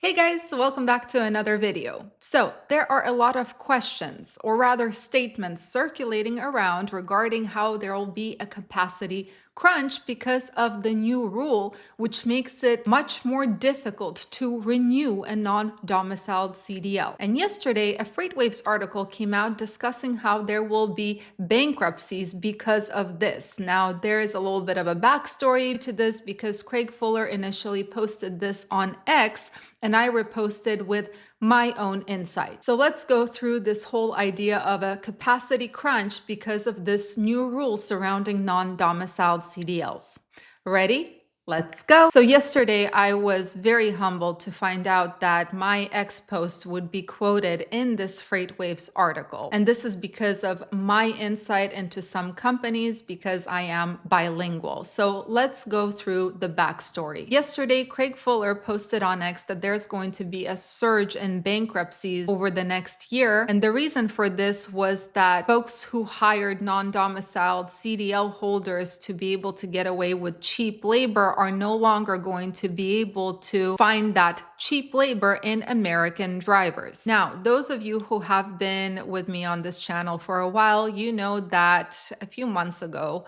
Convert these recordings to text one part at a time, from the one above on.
Hey guys, welcome back to another video. So, there are a lot of questions, or rather statements, circulating around regarding how there will be a capacity crunch because of the new rule, which makes it much more difficult to renew a non-domiciled CDL. And yesterday, a FreightWaves article came out discussing how there will be bankruptcies because of this. Now, there is a little bit of a backstory to this because Craig Fuller initially posted this on X, and I reposted with my own insight. So let's go through this whole idea of a capacity crunch because of this new rule surrounding non-domiciled CDLs. Ready? Let's go. So yesterday, I was very humbled to find out that my X post would be quoted in this FreightWaves article. And this is because of my insight into some companies, because I am bilingual. So let's go through the backstory. Yesterday, Craig Fuller posted on X that there's going to be a surge in bankruptcies over the next year. And the reason for this was that folks who hired non-domiciled CDL holders to be able to get away with cheap labor are no longer going to be able to find that cheap labor in American drivers. Now, those of you who have been with me on this channel for a while, you know that a few months ago,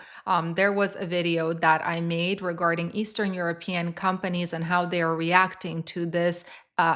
there was a video that I made regarding Eastern European companies and how they are reacting to this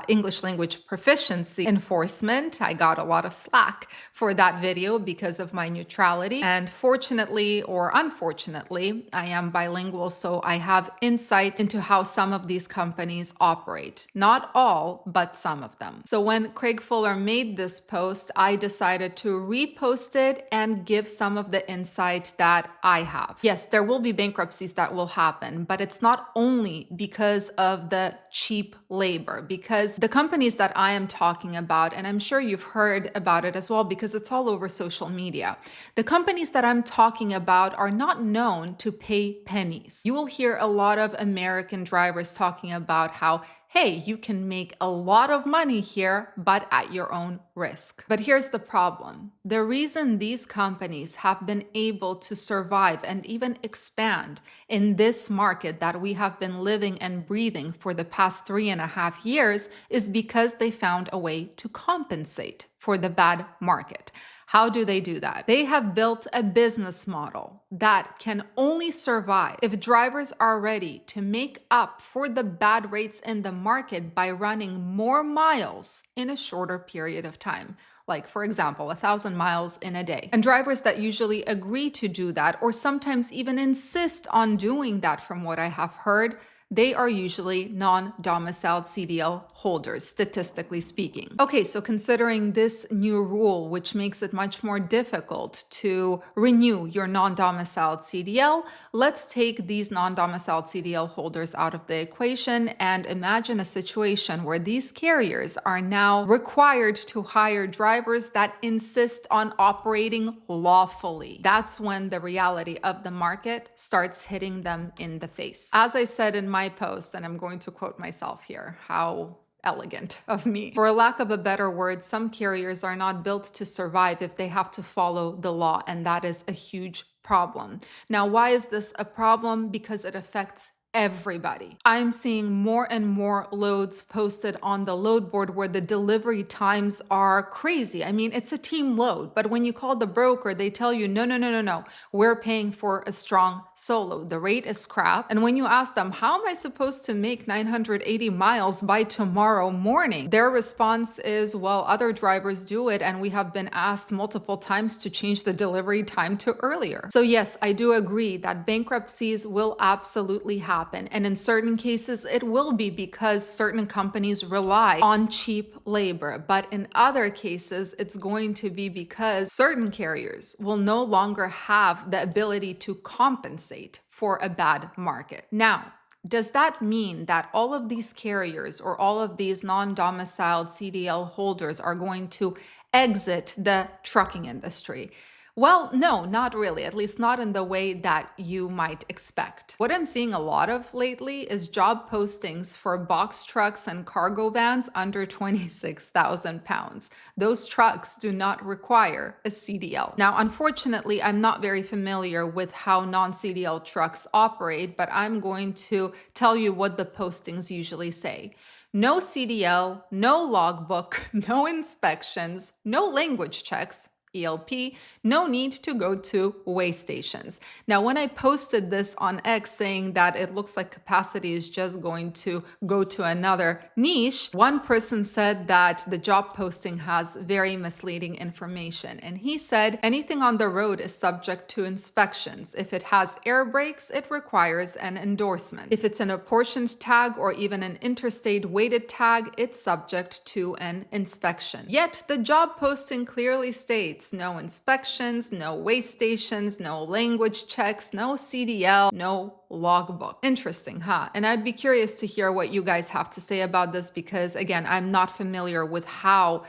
English language proficiency enforcement. I got a lot of slack for that video because of my neutrality. And fortunately or unfortunately, I am bilingual, so I have insight into how some of these companies operate. Not all, but some of them. So when Craig Fuller made this post, I decided to repost it and give some of the insight that I have. Yes, there will be bankruptcies that will happen, but it's not only because of the cheap labor, because the companies that I am talking about, and I'm sure you've heard about it as well because it's all over social media, the companies that I'm talking about are not known to pay pennies. You will hear a lot of American drivers talking about how, hey, you can make a lot of money here, but at your own risk. But here's the problem. The reason these companies have been able to survive and even expand in this market that we have been living and breathing for the past 3.5 years is because they found a way to compensate for the bad market. How do they do that? They have built a business model that can only survive if drivers are ready to make up for the bad rates in the market by running more miles in a shorter period of time. Like, for example, 1,000 miles in a day. And drivers that usually agree to do that, or sometimes even insist on doing that, from what I have heard, they are usually non-domiciled CDL holders, statistically speaking. Okay, so considering this new rule, which makes it much more difficult to renew your non-domiciled CDL, let's take these non-domiciled CDL holders out of the equation and imagine a situation where these carriers are now required to hire drivers that insist on operating lawfully. That's when the reality of the market starts hitting them in the face. As I said in my post, and I'm going to quote myself here, how elegant of me. For a lack of a better word, some carriers are not built to survive if they have to follow the law, and that is a huge problem. Now, why is this a problem? Because it affects everybody. I'm seeing more and more loads posted on the load board where the delivery times are crazy. I mean, it's a team load, but when you call the broker, they tell you, no, we're paying for a strong solo. The rate is crap. And when you ask them, how am I supposed to make 980 miles by tomorrow morning? Their response is, well, other drivers do it, and we have been asked multiple times to change the delivery time to earlier. So yes, I do agree that bankruptcies will absolutely happen. And in certain cases, it will be because certain companies rely on cheap labor. But in other cases, it's going to be because certain carriers will no longer have the ability to compensate for a bad market. Now, does that mean that all of these carriers or all of these non-domiciled CDL holders are going to exit the trucking industry? Well, no, not really, at least not in the way that you might expect. What I'm seeing a lot of lately is job postings for box trucks and cargo vans under 26,000 pounds. Those trucks do not require a CDL. Now, unfortunately, I'm not very familiar with how non-CDL trucks operate, but I'm going to tell you what the postings usually say. no CDL, no logbook, no inspections, no language checks, ELP, no need to go to weigh stations. Now, when I posted this on X saying that it looks like capacity is just going to go to another niche, one person said that the job posting has very misleading information. And he said anything on the road is subject to inspections. If it has air brakes, it requires an endorsement. If it's an apportioned tag or even an interstate weighted tag, it's subject to an inspection. Yet the job posting clearly states no inspections, no weigh stations, no language checks, no CDL, no logbook. Interesting, huh? And I'd be curious to hear what you guys have to say about this because, again, I'm not familiar with how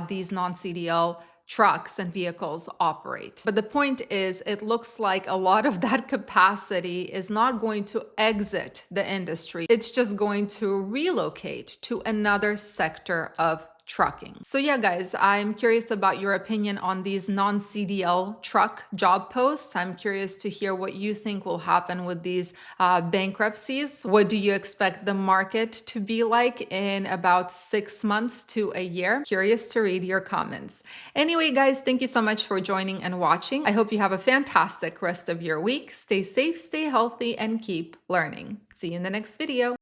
these non-CDL trucks and vehicles operate. But the point is, it looks like a lot of that capacity is not going to exit the industry. It's just going to relocate to another sector of trucking. So yeah, guys, I'm curious about your opinion on these non-CDL truck job posts. I'm curious to hear what you think will happen with these bankruptcies. What do you expect the market to be like in about 6 months to a year? Curious to read your comments. Anyway, guys, thank you so much for joining and watching. I hope you have a fantastic rest of your week. Stay safe, stay healthy, and keep learning. See you in the next video.